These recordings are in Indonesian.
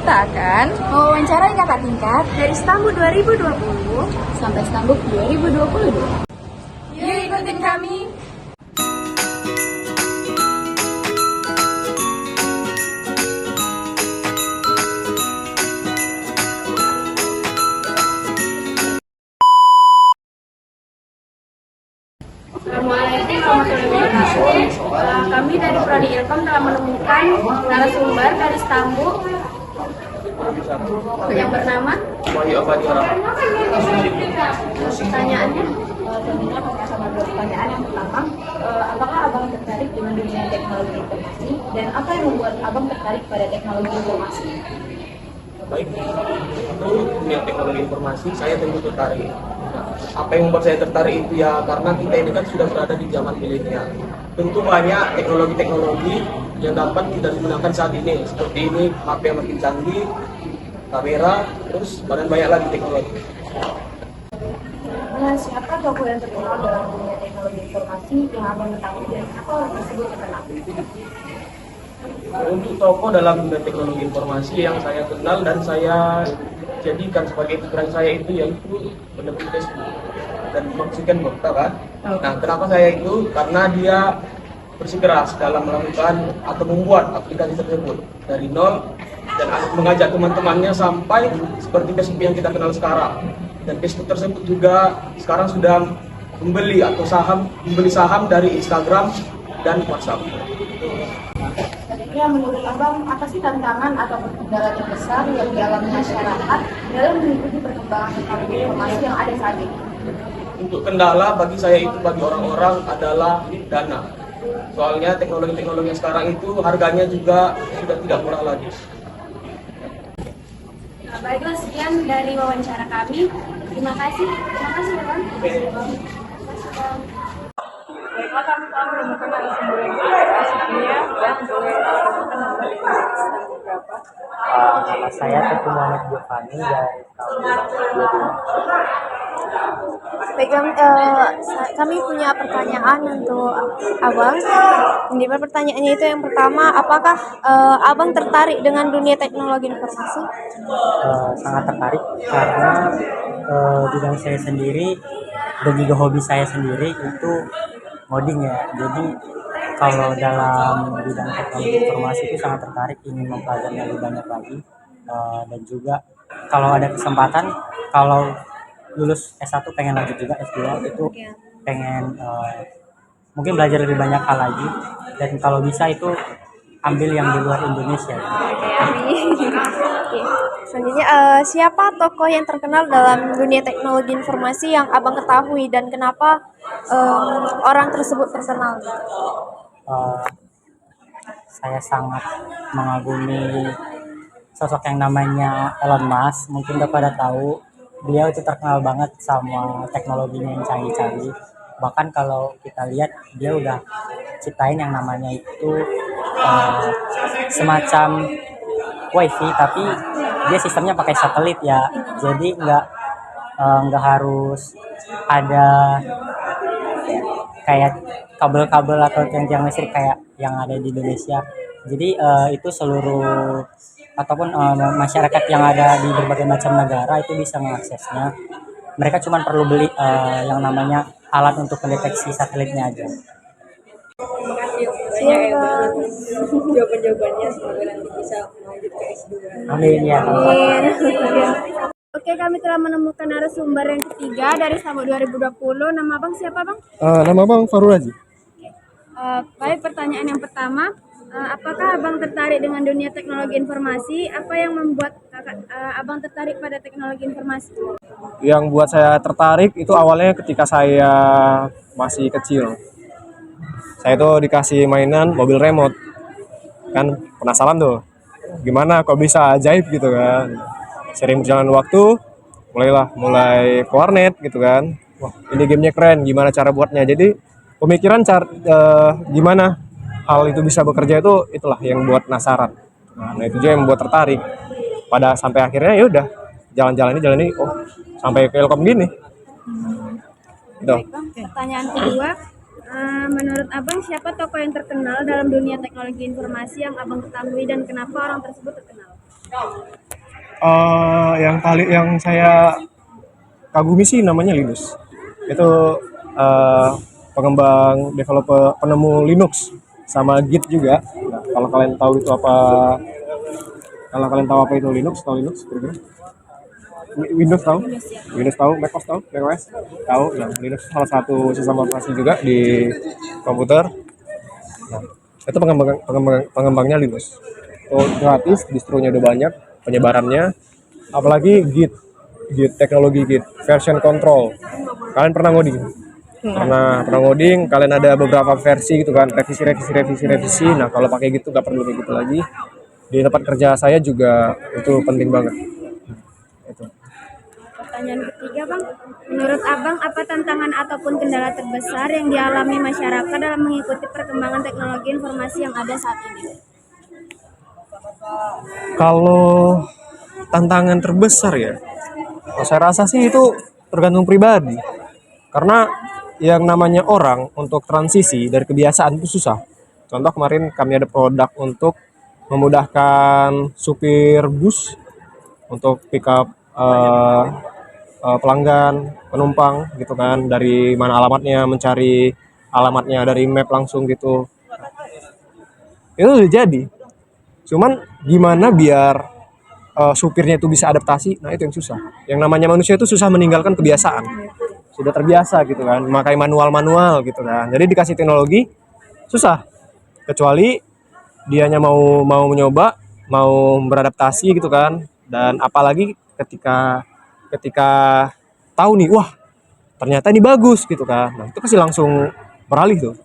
kita akan mewawancarai kakak tingkat dari Stambuk 2020 sampai Stambuk 2022. Yuk ikutin kami. Assalamualaikum warahmatullahi wabarakatuh. Kami dari Prodi Ilkom telah menemukan narasumber dari Stambuk yang bernama pertanyaannya. Pertanyaan yang pertama, apakah abang tertarik dengan dunia teknologi informasi dan apa yang membuat abang tertarik pada teknologi informasi? Baik, untuk dunia teknologi informasi saya tentu tertarik. Nah, apa yang membuat saya tertarik itu ya karena kita ini kan sudah berada di zaman milenial. Tentu banyak teknologi-teknologi yang dapat kita gunakan saat ini. Seperti ini, HP yang makin canggih, kamera, terus banyak lagi teknologi. Nah, siapa tokoh yang terkenal dalam dunia teknologi informasi yang abang ketahui dan apa orang tersebut terkenal? Untuk tokoh dalam dunia teknologi informasi yang saya kenal dan saya jadikan sebagai pikiran saya itu yaitu penerbit Facebook dan Mark Zuckerberg, kan? Nah, kenapa saya itu? Karena dia bersikeras dalam melakukan atau membuat aplikasi tersebut dari nol dan mengajak teman-temannya sampai seperti Facebook yang kita kenal sekarang. Dan Facebook tersebut juga sekarang sudah membeli saham dari Instagram dan WhatsApp. Ya, menurut abang, apa sih tantangan atau kendala terbesar yang dialami masyarakat dalam mengikuti perkembangan teknologi informasi yang ada saat ini? Untuk kendala bagi saya itu bagi orang-orang adalah dana. Soalnya teknologi-teknologi yang sekarang itu harganya juga sudah tidak murah lagi. Nah, baiklah, sekian dari wawancara kami. Terima kasih ya Bang. Baiklah, kami telah menemukan narasumber yang berbeda sebelumnya dan boleh menemukan nama dari Stambuk berapa? Nama saya Teguh Muhammad Giovanni dari tahun 2022. Baiklah, kami punya pertanyaan untuk abang. Di pertanyaannya itu yang pertama, apakah abang tertarik dengan dunia teknologi informasi? Sangat tertarik karena bidang saya sendiri dan juga hobi saya sendiri itu ngoding ya. Jadi kalau dalam bidang teknologi informasi itu sangat tertarik, ingin mempelajari lebih banyak lagi. Dan juga kalau ada kesempatan, kalau lulus S1 pengen lanjut juga S2 itu pengen mungkin belajar lebih banyak hal lagi, dan kalau bisa itu ambil yang di luar Indonesia. Oke. Selanjutnya, siapa tokoh yang terkenal dalam dunia teknologi informasi yang abang ketahui dan kenapa orang tersebut terkenal? Saya sangat mengagumi sosok yang namanya Elon Musk. Mungkin udah pada tahu, beliau itu terkenal banget sama teknologinya yang canggih-canggih. Bahkan kalau kita lihat, dia udah ciptain yang namanya itu semacam wifi, tapi dia sistemnya pakai satelit ya. Jadi nggak harus ada kayak kabel-kabel atau tiang-tiang listrik kayak yang ada di Indonesia. Jadi itu seluruh ataupun masyarakat yang ada di berbagai macam negara itu bisa mengaksesnya. Mereka cuma perlu beli yang namanya alat untuk mendeteksi satelitnya aja. Terima kasih banyak ya Bang. Jawaban-jawabannya semoga nanti bisa lanjut ke S2. Amin ya. Oke, kami telah menemukan narasumber yang ketiga dari Stambuk 2020. Nama Bang siapa Bang? Nama Bang Farul Haji. Baik, pertanyaan yang pertama, apakah Abang tertarik dengan dunia teknologi informasi? Apa yang membuat Abang tertarik pada teknologi informasi? Yang buat saya tertarik itu awalnya ketika saya masih kecil. Saya tuh dikasih mainan mobil remote. Kan penasaran tuh, gimana kok bisa ajaib gitu kan. Sering berjalan waktu, mulai ke warnet gitu kan. Wah, ini gamenya keren, gimana cara buatnya. Jadi pemikiran gimana hal itu bisa bekerja itulah yang buat penasaran. Nah, itu juga yang membuat tertarik. Pada sampai akhirnya ya udah jalan ini, oh sampai ke Ilkom gini. Gitu. Baik Bang, pertanyaan kedua, menurut Abang siapa tokoh yang terkenal dalam dunia teknologi informasi yang Abang ketahui dan kenapa orang tersebut terkenal? Yang saya kagumi sih namanya Linux. Itu eh, pengembang developer penemu Linux sama Git juga. Nah, kalau kalian tahu apa itu Linux, tahu Linux kira-kira? Windows tahu? Windows tahu, macOS tahu, macOS tahu. Nah, Linux salah satu sistem operasi juga di komputer. Nah, itu pengembangnya Linux. Oh, gratis, distronya udah banyak, penyebarannya. Apalagi Git teknologi Git, version control. Kalian pernah ngoding? Pernah ngoding, kalian ada beberapa versi gitu kan, revisi. Nah, kalau pakai gitu nggak perlu kayak gitu lagi. Di tempat kerja saya juga itu penting banget. Itu. Pertanyaan ketiga, Bang. Menurut Abang, apa tantangan ataupun kendala terbesar yang dialami masyarakat dalam mengikuti perkembangan teknologi informasi yang ada saat ini? Kalau tantangan terbesar ya, saya rasa sih itu tergantung pribadi. Karena yang namanya orang untuk transisi dari kebiasaan itu susah. Contoh kemarin kami ada produk untuk memudahkan supir bus untuk pick up pelanggan, penumpang gitu kan, dari mana alamatnya, mencari alamatnya dari map langsung gitu. Itu udah jadi. Cuman gimana biar supirnya itu bisa adaptasi, nah itu yang susah. Yang namanya manusia itu susah meninggalkan kebiasaan. Sudah terbiasa gitu kan, memakai manual gitu kan. Jadi dikasih teknologi susah. Kecuali dianya mau mencoba, mau beradaptasi gitu kan. Dan apalagi ketika tahu nih, wah ternyata ini bagus gitu kan. Nah, itu pasti langsung beralih tuh.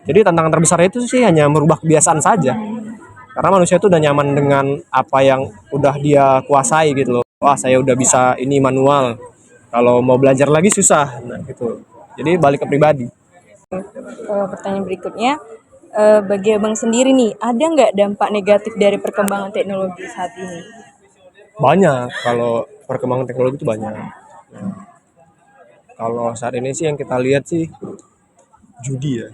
Jadi tantangan terbesarnya itu sih hanya merubah kebiasaan saja. Karena manusia itu udah nyaman dengan apa yang udah dia kuasai gitu loh. Wah, saya udah bisa ini manual. Kalau mau belajar lagi susah. Nah, gitu. Jadi balik ke pribadi. Pertanyaan berikutnya, bagi Abang sendiri nih, ada nggak dampak negatif dari perkembangan teknologi saat ini? Banyak, kalau perkembangan teknologi itu banyak. Nah, kalau saat ini sih yang kita lihat sih judi ya.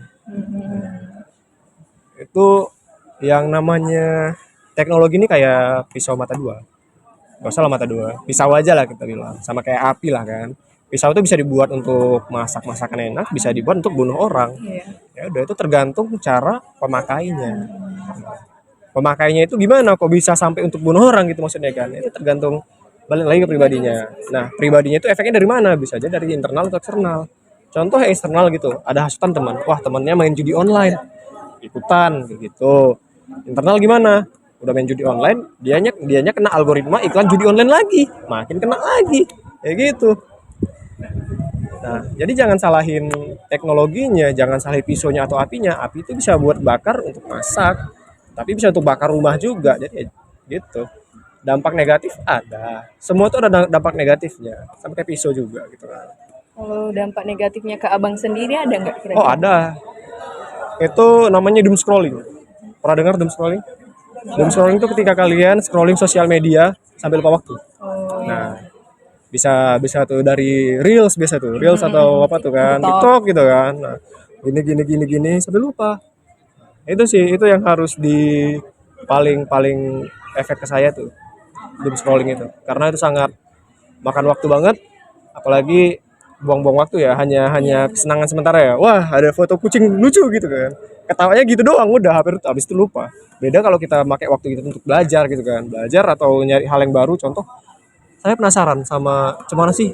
Itu yang namanya teknologi ini kayak pisau mata dua. Gak usah lah mata dua, pisau aja lah kita bilang. Sama kayak api lah kan. Pisau itu bisa dibuat untuk masakan enak, bisa dibuat untuk bunuh orang. Ya udah, itu tergantung cara pemakainya. Pemakainya itu gimana kok bisa sampai untuk bunuh orang gitu maksudnya kan. Itu tergantung, balik lagi ke pribadinya. Nah, pribadinya itu efeknya dari mana? Bisa aja dari internal atau eksternal. Contoh eksternal gitu, ada hasutan teman. Wah, temannya main judi online. Ikutan kayak gitu. Internal gimana? Udah main judi online, dianya kena algoritma iklan judi online lagi, makin kena lagi, kayak gitu. Nah, jadi jangan salahin teknologinya, jangan salahin pisaunya atau apinya. Api itu bisa buat bakar untuk masak, tapi bisa untuk bakar rumah juga. Jadi gitu. Dampak negatif ada. Semua tuh ada dampak negatifnya, sampai kayak pisau juga gitu kan. Kalau dampak negatifnya ke Abang sendiri ada nggak kira-kira? Oh, ada. Itu namanya doom scrolling. Pernah dengar doom scrolling? Doom scrolling itu ketika kalian scrolling sosial media sambil lupa waktu. Nah, bisa tuh dari reels, biasa tuh reels atau apa tuh kan, TikTok gitu kan. Nah, gini sampai lupa. Itu sih, itu yang harus di paling efek ke saya tuh doom scrolling itu, karena itu sangat makan waktu banget, apalagi buang-buang waktu ya, hanya kesenangan sementara ya. Wah, ada foto kucing lucu gitu kan, ketawanya gitu doang, udah habis itu lupa. Beda kalau kita pakai waktu gitu untuk belajar gitu kan, belajar atau nyari hal yang baru. Contoh, saya penasaran sama gimana sih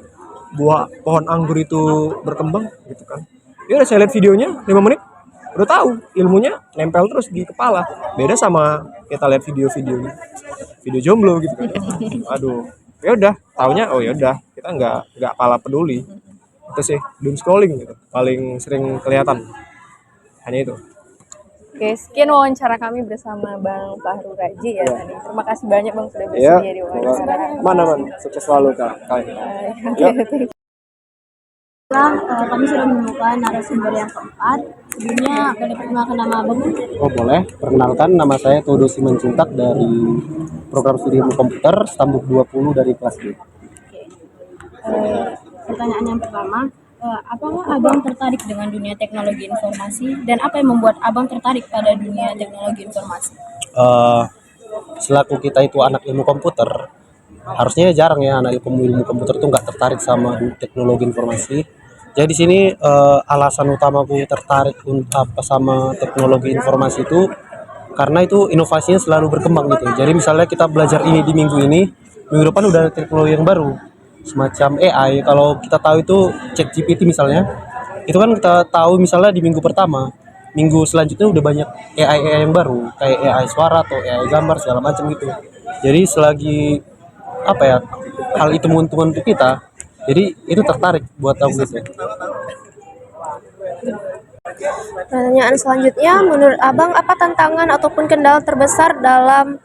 buah pohon anggur itu berkembang gitu kan. Ya udah, saya lihat videonya 5 menit udah tahu, ilmunya nempel terus di kepala. Beda sama kita lihat video jomblo gitu kan. Aduh, ya udah taunya, oh ya udah, kita nggak pala peduli. Itu sih doom scrolling gitu paling sering kelihatan, hanya itu. Oke, sekian wawancara kami bersama Bang Fahru Raji ya tadi. Terima kasih banyak Bang sudah Ya, bersedia di wawancara. mana sukses selalu kalian. Kami sudah menemukan narasumber yang keempat. Sebelumnya boleh perkenalkan nama Abang? Oh boleh, perkenalkan nama saya Todo Simanjuntak dari program studi ilmu komputer Stambuk 20 dari kelas B. Pertanyaan yang pertama, apakah Abang tertarik dengan dunia teknologi informasi dan apa yang membuat Abang tertarik pada dunia teknologi informasi? selaku kita itu anak ilmu komputer, harusnya jarang ya anak ilmu komputer itu nggak tertarik sama teknologi informasi. Jadi di sini alasan utamaku tertarik sama teknologi informasi itu karena itu inovasinya selalu berkembang gitu. Jadi misalnya kita belajar ini di minggu ini, minggu depan udah ada teknologi yang baru, semacam AI. Kalau kita tahu itu ChatGPT misalnya, itu kan kita tahu misalnya di minggu pertama, minggu selanjutnya udah banyak AI yang baru, kayak AI suara atau AI gambar segala macam gitu. Jadi selagi apa ya, hal itu menguntungkan untuk kita, jadi itu tertarik buat tahu gitu. Pertanyaan selanjutnya, menurut Abang apa tantangan ataupun kendala terbesar dalam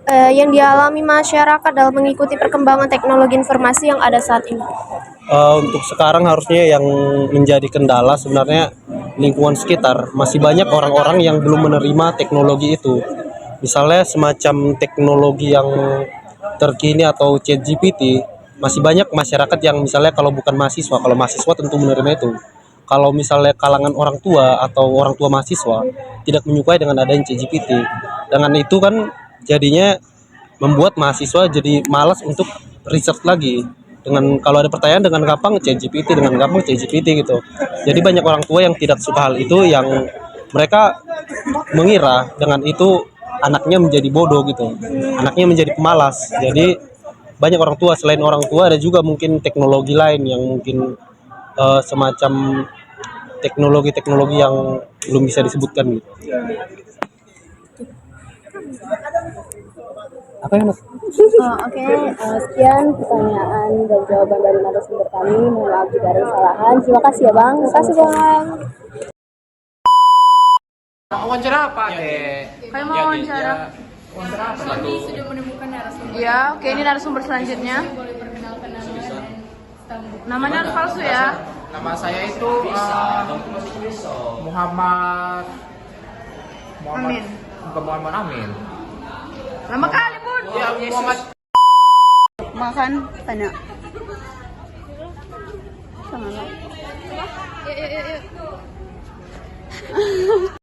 yang dialami masyarakat dalam mengikuti perkembangan teknologi informasi yang ada saat ini? Untuk sekarang harusnya yang menjadi kendala sebenarnya lingkungan sekitar. Masih banyak orang-orang yang belum menerima teknologi itu. Misalnya semacam teknologi yang terkini atau ChatGPT, masih banyak masyarakat yang misalnya kalau bukan mahasiswa, kalau mahasiswa tentu menerima itu. Kalau misalnya kalangan orang tua atau orang tua mahasiswa tidak menyukai dengan adanya ChatGPT, dengan itu kan jadinya membuat mahasiswa jadi malas untuk research lagi. Dengan kalau ada pertanyaan dengan gampang ChatGPT gitu. Jadi banyak orang tua yang tidak suka hal itu, yang mereka mengira dengan itu anaknya menjadi bodoh gitu, anaknya menjadi pemalas. Jadi banyak orang tua, selain orang tua ada juga mungkin teknologi lain yang mungkin semacam teknologi yang belum bisa disebutkan gitu. Apa yang Sekian pertanyaan dan jawaban dari narasumber kami. Mohon maaf jika ada kesalahan. Terima kasih ya Bang. Terima kasih Bang. Wawancara apa deh? Kayak mau wawancara. Wawancara apa Kami tuh? sudah menemukan narasumber. Ya, oke, ini narasumber selanjutnya. Boleh perkenalkan nama dan tamu. Namanya palsu ya. Nama saya itu Muhammad Amin. Bukan Muhammad Amin. Lama kali, Bun. Ya, Muhammad Makan tanya. Yuk.